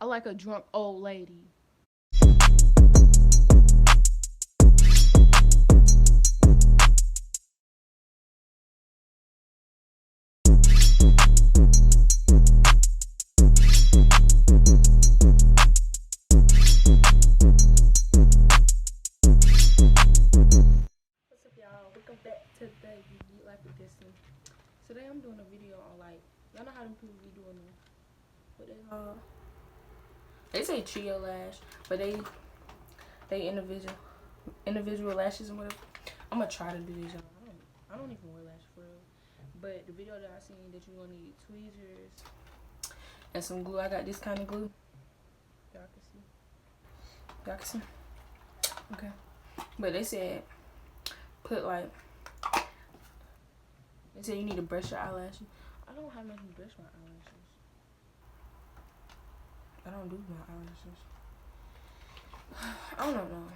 I like a drunk old lady. What's up, y'all? Welcome back to the Unique Life with Destiny. Today I'm doing a video on, like, y'all know how them people be doing them, what they say trio lash, but they individual lashes and whatever. I'm gonna try to do this, y'all. I don't even wear lashes for real. But the video that I seen that you're gonna need tweezers and some glue. I got this kind of glue. Y'all can see. Y'all can see. Okay. But they said put like, they said you need to brush your eyelashes. I don't have nothing to brush my eyelashes. I don't do my eyelashes. I don't know.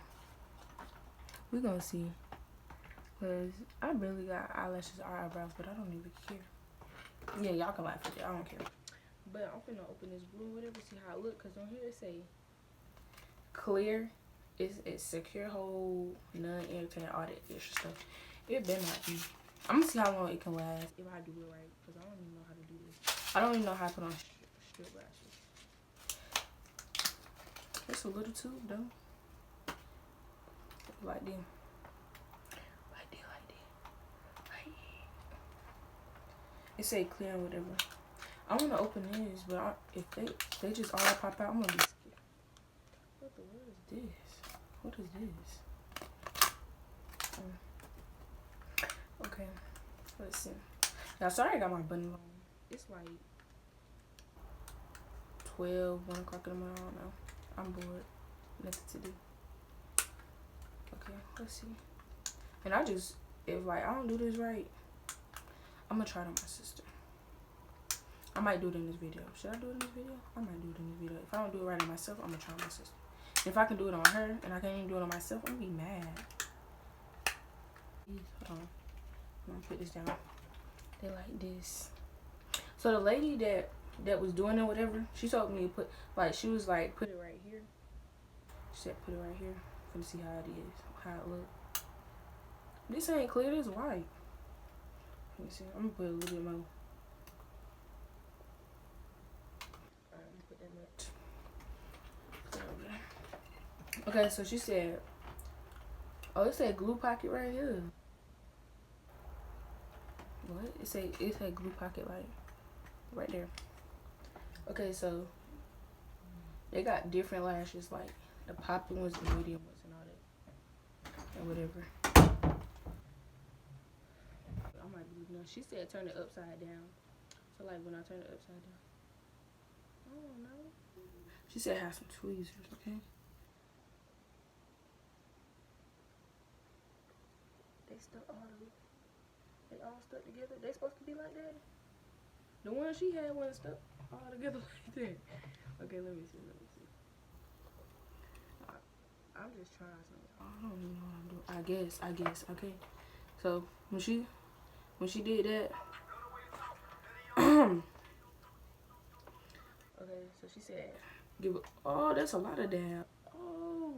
We gonna see. Cause I barely got eyelashes or eyebrows, but I don't even care. Yeah, y'all can laugh at it. I don't care. But I'm finna open this blue, whatever, see how it look. Cause on here it say clear. It's secure, hold, non-irritating, all that extra stuff. It better not be. I'm gonna see how long it can last if I do it right. Cause I don't even know how to do this. I don't even know how to put on strip lashes. It's a little tube though. Like this. It say clear or whatever. I want to open this, but if they just all pop out, I'm gonna be scared. What the world is this? What is this? Okay, let's see. Now, sorry I got my button on. It's like 1 o'clock in the morning. I don't know. I'm bored. Nothing to do. Okay, let's see. And if like I don't do this right, I'm gonna try it on my sister. I might do it in this video. Should I do it in this video? I might do it in this video. If I don't do it right on myself, I'm gonna try my sister. If I can do it on her and I can't even do it on myself, I'm gonna be mad. Hold on. I'm gonna put this down. They like this. So the lady that was doing it, whatever, she told me to put, like, she was like, put it right here. She said, put it right here. For to see how it is, how it look. This ain't clear. This white. Let me see. I'm gonna put a little bit more. Alright, I'm gonna put that much. Okay, so she said, oh, it said glue pocket right here. What? It said glue pocket, like right there. Okay, so they got different lashes, like the popping ones, the medium ones, and all that, and whatever. I might be looking. She said turn it upside down. So like when I turn it upside down, I don't know. She said have some tweezers, okay? They all stuck together. They supposed to be like that. The one she had wasn't stuck all together like that. Okay, let me see. I'm just trying something. I don't even know what I'm doing. I guess. Okay. So when she did that, okay. So she said, "Give it." Oh, that's a lot of dab. Oh,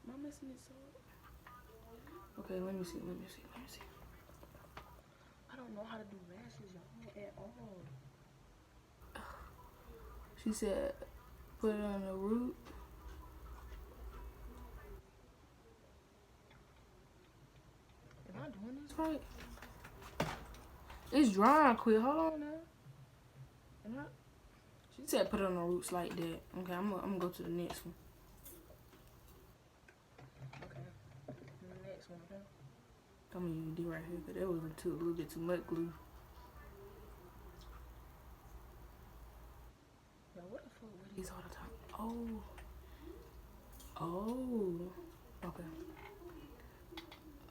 am I messing this up? Okay, let me see. I don't know how to do lashes, y'all, at all. She said, put it on the root. Am I doing this right? It's drying quick. Hold on now. She said put it on the roots like that. Okay, I'm gonna go to the next one. Okay, the next one, okay? I'm gonna use this right here, but that was a little bit too much glue. Yo, what the fuck were these all the time? Oh. Okay.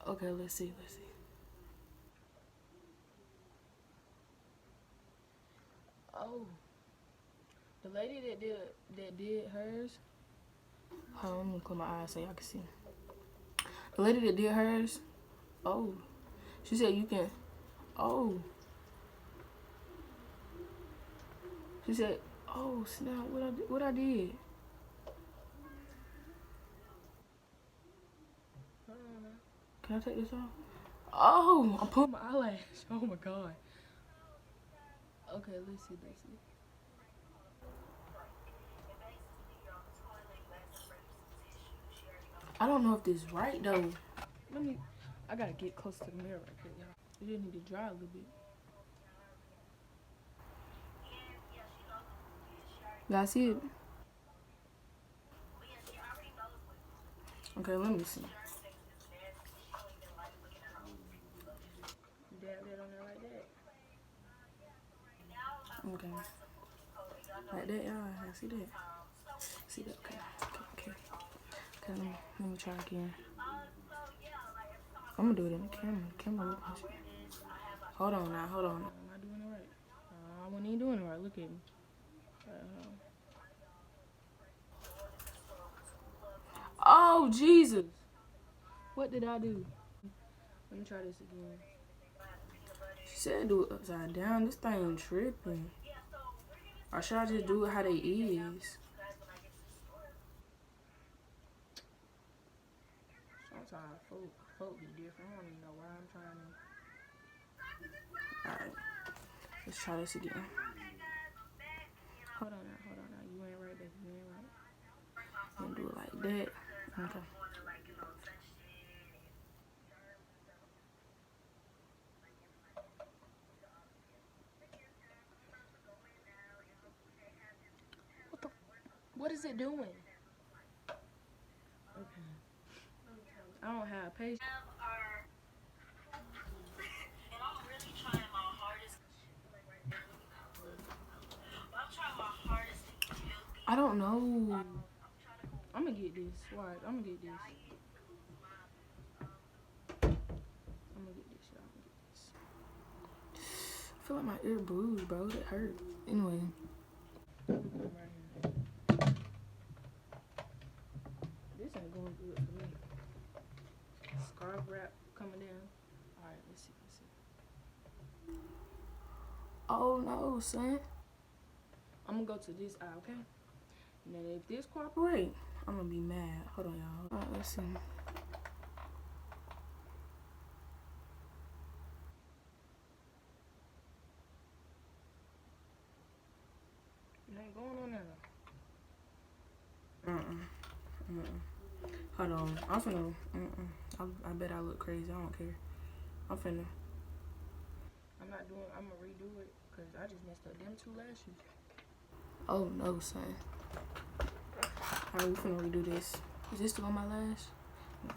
Okay, let's see. Oh. The lady that did hers. Hold on, let me close my eyes so y'all can see. The lady that did hers. Oh. She said you can. Oh. She said Oh snap! What I did? Can I take this off? Oh, I put my eyelash. Oh my god. Okay, let's see. I don't know if this is right though. I gotta get close to the mirror right here, y'all. It just need to dry a little bit. Y'all see it? Okay, let me see. Dab that on there like that. Okay. Like that, y'all. See that? See that? Okay. Let me try again. I'm gonna do it in the camera. The camera look like shit. Hold on now. Am I doing it right? I wasn't even doing it right. Look at me. Oh, Jesus. What did I do? Let me try this again. She said do it upside down. This thing tripping. Or should I just do it how they is? Sometimes folk be different. I don't even know why I'm trying to. Alright. Let's try this again. Hold on now. You ain't right, baby. You ain't right. I'm gonna do it like that. Okay. What is it doing? Okay. I don't have patience. I don't know. I'm gonna get this. Watch. I'm gonna get this. I feel like my ear bruised, bro. It hurt. Anyway. Right here. This ain't going good for me. Scarf wrap coming down. Alright, let's see. Oh no, son. I'm gonna go to this eye, okay? And then if this cooperate, I'm gonna be mad. Hold on, y'all. Alright, let's see. It ain't going on there. Hold on. I'm finna. I bet I look crazy. I don't care. I'm finna. I'm gonna redo it because I just messed up them 2 lashes. Oh no, son. Alright, we finna redo this. Is this still on my lash? Nah.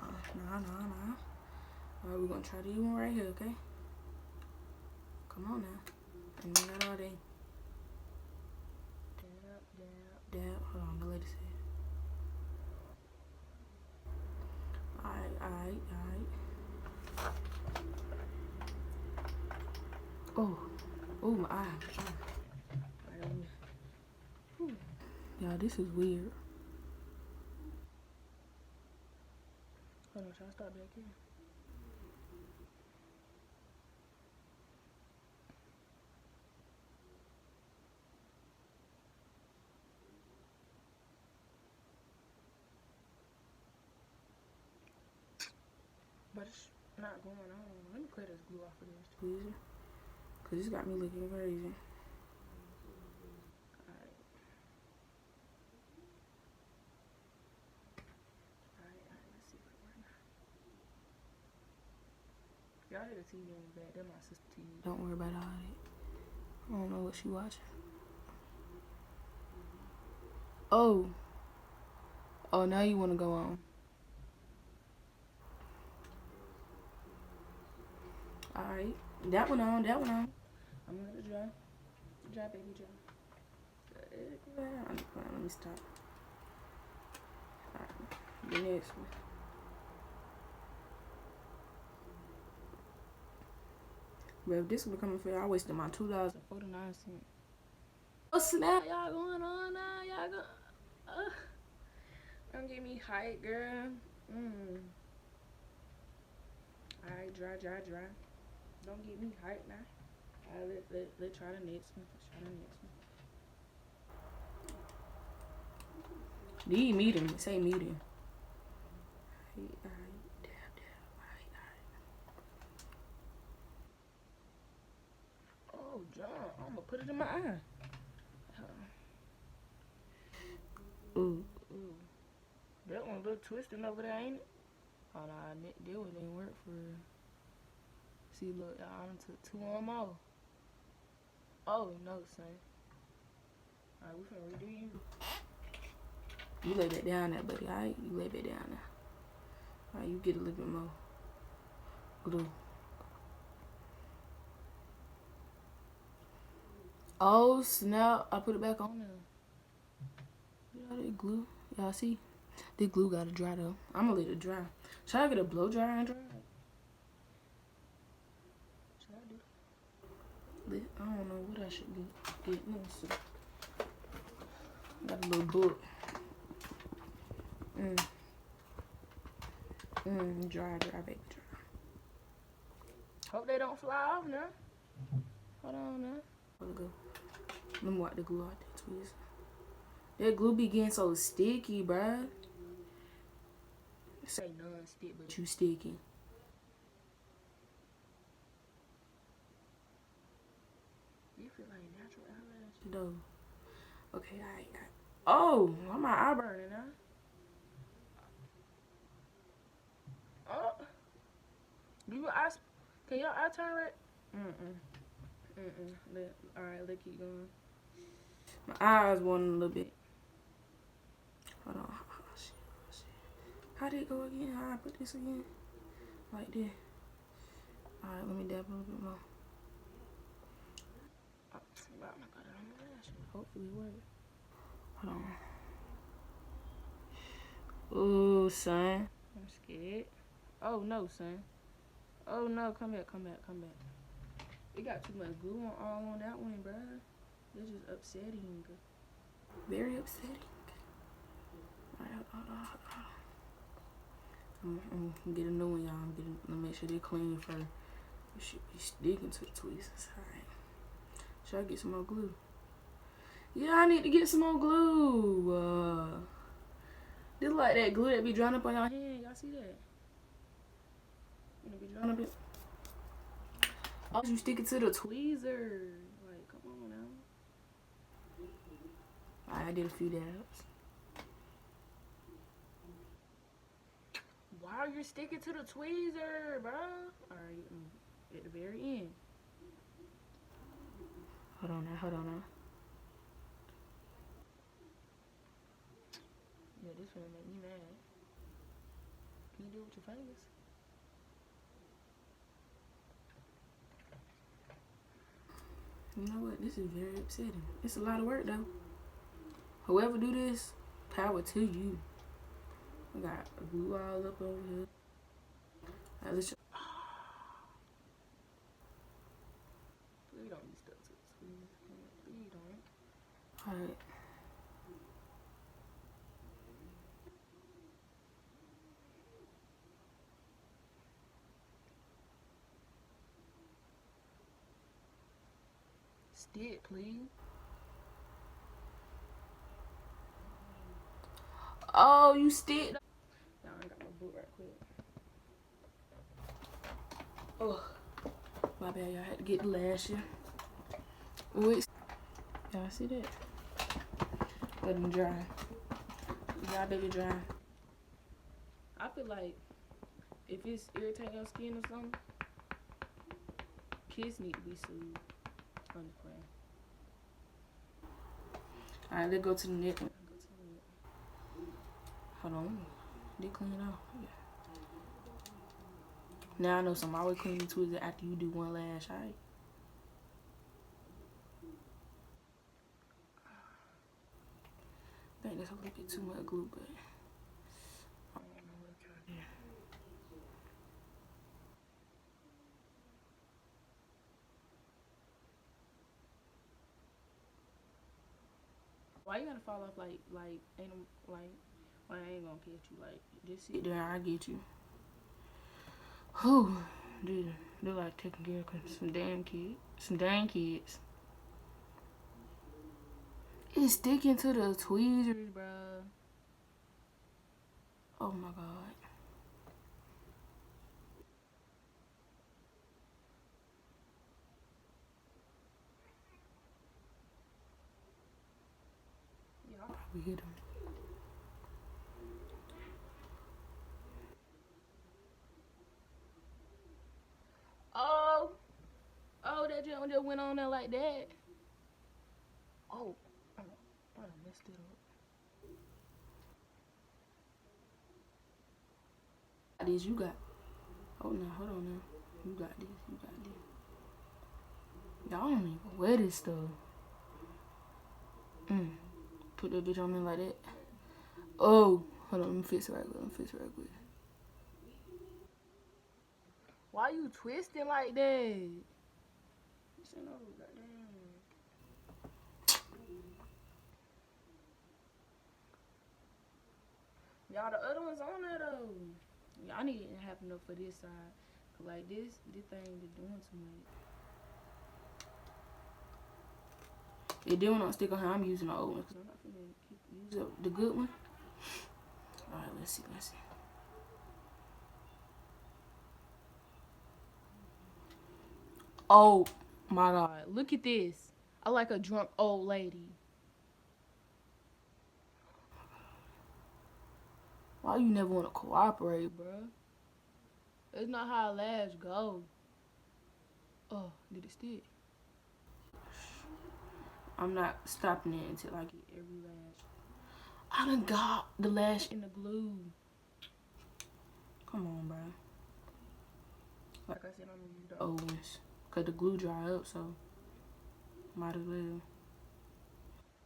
Alright, we're gonna try this one right here, okay? Come on now. And we got all day. Dab. Hold on, the lady said. Alright. Oh, my eye. Y'all, this is weird. Hold on, should I start back here? But it's not going on. Let me clear this glue off of this tweezer. Cause this got me looking crazy. Alright, let's see if it works now. Y'all hear the TV in the back. That's my sister's TV. Don't worry about all that. I don't know what she watching. Oh, now you wanna go on. Alright. That one on. I'm gonna let it dry. Dry, baby, dry. Let me stop. Alright. The next one. But if this was becoming fair, I wasted my $2.49. Oh snap, y'all going on now? Y'all don't get me hype, girl. Alright, dry. Don't get me hype now. Alright, let's try the next one. Need medium. Say medium. Oh, John, I'm gonna put it in my eye. Ooh, ooh. That one a little twisting over there, ain't it? Oh, nah, that one didn't work for real. See, look, I done took 2 on more. Oh, no, son. Alright, we finna redo you. You lay back down there, buddy, alright? You lay back down there. Alright, you get a little bit more glue. Oh, snap. I put it back on there. You know that glue? Y'all see? The glue gotta dry, though. I'm gonna let it dry. Should I get a blow dryer and dry it? Should I do that? I don't know what I should get. Let me see. Got a little book. Dry, baby, dry. Hope they don't fly off now. Hold on now. Let go. Let me wipe the glue out that twist. That glue be getting so sticky, bruh. Say non-stick, but you sticky. You feel like natural eyelash? No. Okay, alright. Oh, why my eye burning now? Oh. Do your eyes? Can your eye turn red? Alright, let's keep going. My eyes want a little bit. Hold on. Oh, shit. How did it go again? How I put this again? Like this. Alright, let me dab a little bit more. Hopefully it works. Hold on. Ooh, son. I'm scared. Oh, no, son. Oh, no. Come back. It got too much glue all on that one, bruh. It's just upsetting. Very upsetting. Alright, hold on. I'm gonna get a new one, y'all. I'm gonna make sure they're clean first. It should be sticking to the tweezers. Alright. Should I get some more glue? Yeah, I need to get some more glue. This like that glue that be drying up on y'all hand. Y'all see that? It be drying up it. Oh, you stick it to the tweezer. Like, come on now. Alright, I did a few dabs. Why are you sticking to the tweezer, bro? Alright, at the very end. Hold on now. Yeah, this one make me mad. Can you do it with your fingers? You know what? This is very upsetting. It's a lot of work, though. Whoever do this, power to you. I got glue all up over here. Right, let's please don't be stuck to the squeeze. Please don't. Alright. Stick, please. Oh, you stick. Y'all, I got my book right quick. Oh, my bad, y'all had to get the lash in. Wait. Y'all see that? Let them dry. Y'all baby dry. I feel like if it's irritating your skin or something, kids need to be soothed. I'm just playing. Alright, let's go to the neck one. Hold on. They clean it off. Yeah. Now I know some always clean the tweezers after you do one lash, alright? I think that's a little bit too much glue, but I don't know what I'm trying to do. Why you gotta fall off like ain't no, like, well, I ain't gonna catch you, like, just sit there, I'll get you. Whew, dude, they're like taking care of some damn kids. It's sticking to the tweezers, bruh. Oh my god. Yeah, I'll probably hit him. Oh, that jump just went on there like that. Oh, I messed it up. This you got. Oh no, hold on now. You got this. You got this. Y'all don't even wear this stuff. Put that bitch on me like that. Oh, hold on. Let me fix it right quick. Why you twisting like that? No, goddamn. Y'all, the other one's on there though. Y'all need to have enough for this side. Cause like this thing is doing too much. It didn't not stick on her. I'm using the old one. Cause I'm not gonna use up the good one. Alright, let's see. Oh my god. Look at this. I like a drunk old lady. Why you never want to cooperate, bruh? That's not how a lash go. Oh, did it stick? I'm not stopping it until I get every lash. I done got the lash in the glue. Come on, bro. Like I said, I'm gonna use the old ones. Cause the glue dry up, so might as well.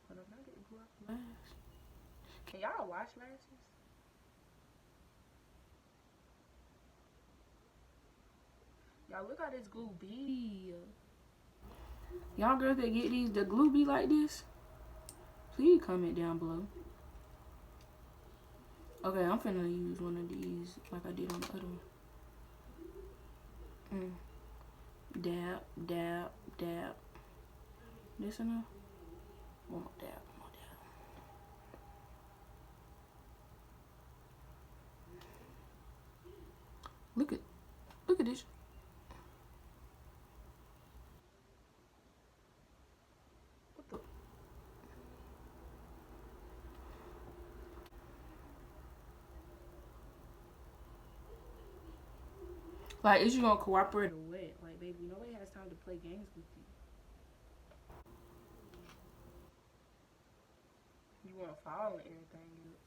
But I'm not getting glue off the lash. Can y'all wash lashes? Y'all look how this glue be. Y'all girls that get these, the glue be like this? Please comment down below. Okay, I'm finna use one of these like I did on the other one. Dab, dab, dab. This enough? One more dab, Look at this. What the? Like, is you gonna cooperate or what? Like, baby, nobody has time to play games with you. You wanna fall and everything else.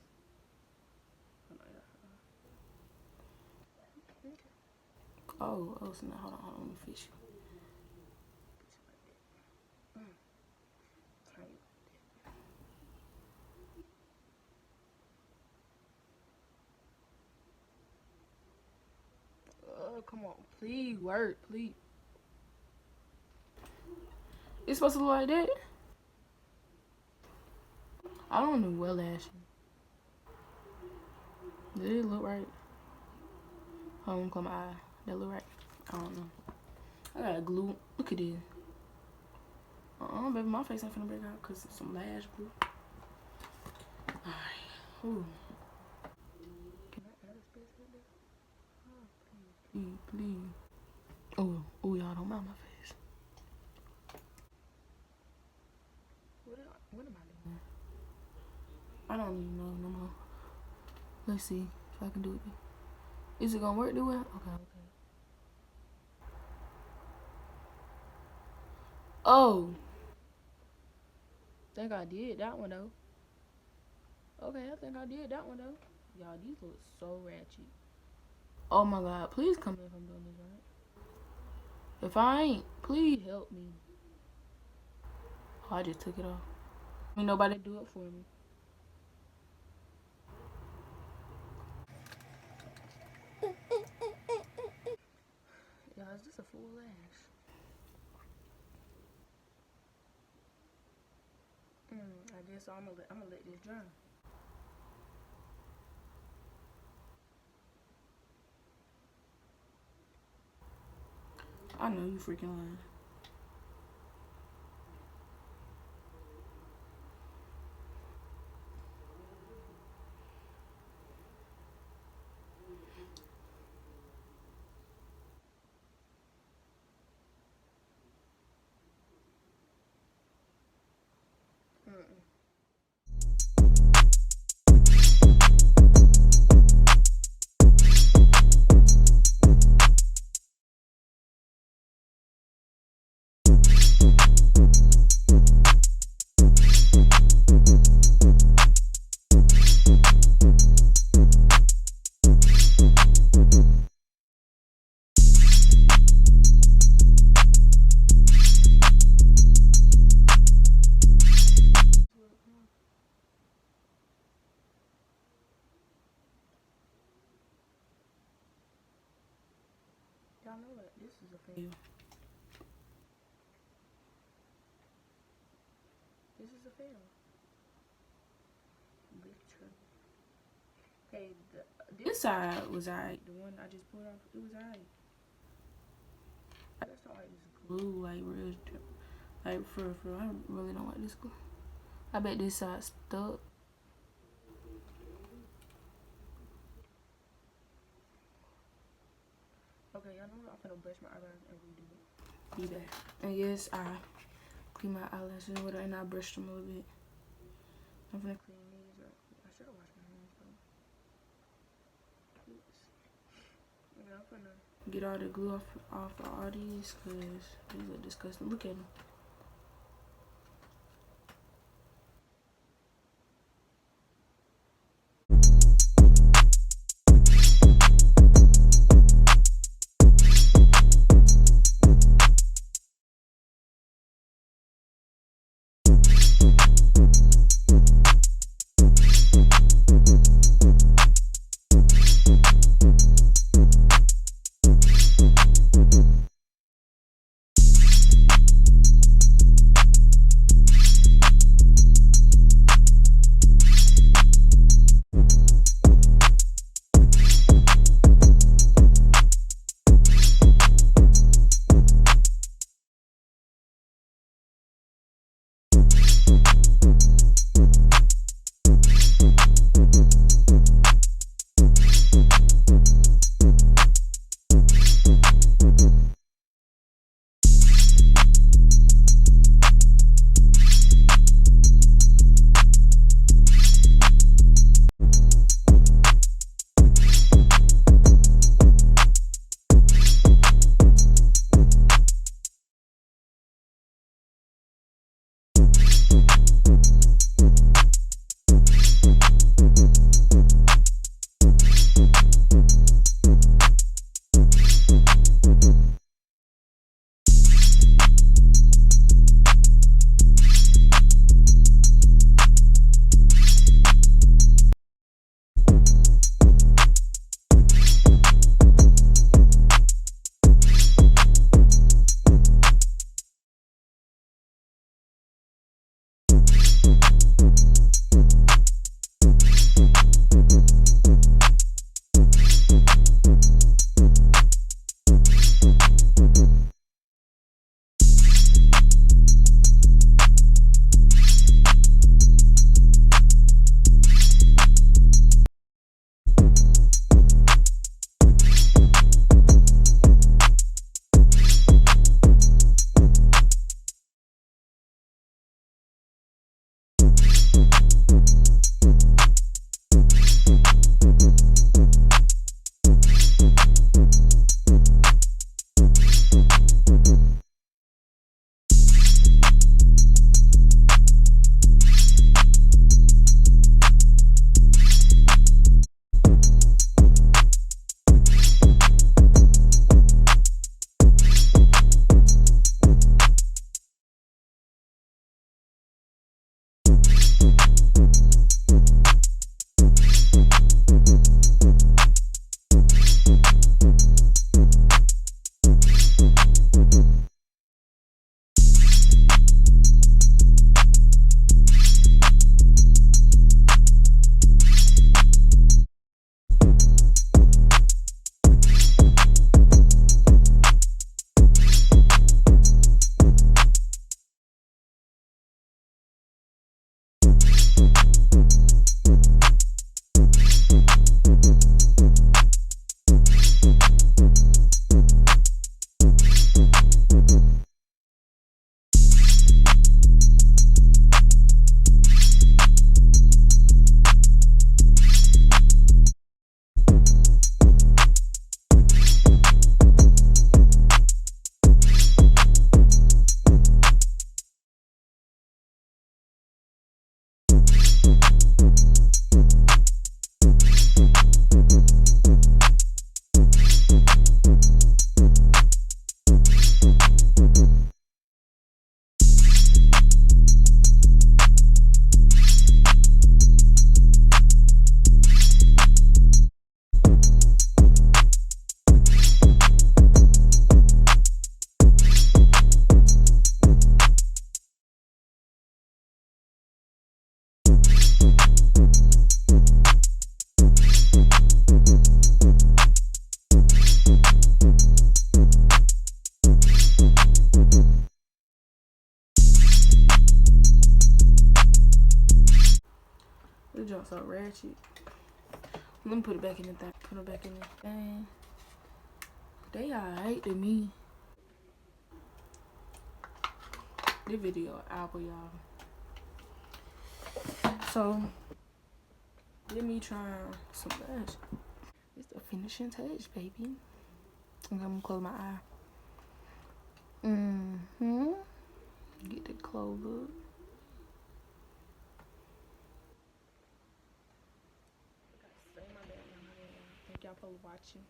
Oh, so now hold on, let me fish you. Come on, please work, please. It's supposed to look like that? I don't know what lash. Did it look right? Hold on, come eye. That look right? I don't know. I got glue. Look at this. Baby, my face ain't finna break out because it's some lash glue. Alright. Ooh. Can I add a space right there? Oh, please. Oh, y'all don't mind my face. What am I doing? I don't even know no more. Let's see if I can do it. Is it gonna work? Do it? Okay. Oh. Think I did that one though. Okay, I think I did that one though. Y'all, these look so ratchet. Oh my god, please come if I'm doing this right. If I ain't, please help me. Oh, I just took it off. Ain't nobody do it for me. Y'all, is this a full lash? I guess so. I'm gonna let this dry. I know you freaking lying. know that this is a fail. This is a fail. Okay, this side was alright. The one I just pulled off, it was alright. I just don't like this glue, like real, like for I really don't like this glue. I bet this side stuck. Okay, y'all know what? I'm finna brush my eyebrows and redo it. Be back. And yes, I clean my eyelashes with it and I brushed them a little bit. I'm finna clean these up. I should have washed my hands though. Okay, I'm finna get all the glue off of all these because these look disgusting. Look at them. This junk so ratchet. Let me put it back in the thing. Put it back in the thing. They alright to me. This video album, y'all. So let me try some blush. It's the finishing touch, baby. I'm gonna close my eye. Get the close look. Thank y'all for watching.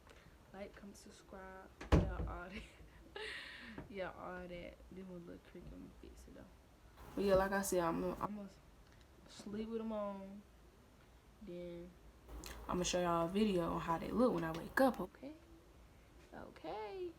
Like, comment, subscribe. Yeah, all that. Yeah, all that. Then we'll look creepy and fix it though. But yeah, like I said, I'm gonna sleep with them on. Then I'm gonna show y'all a video on how they look when I wake up. Okay. Okay.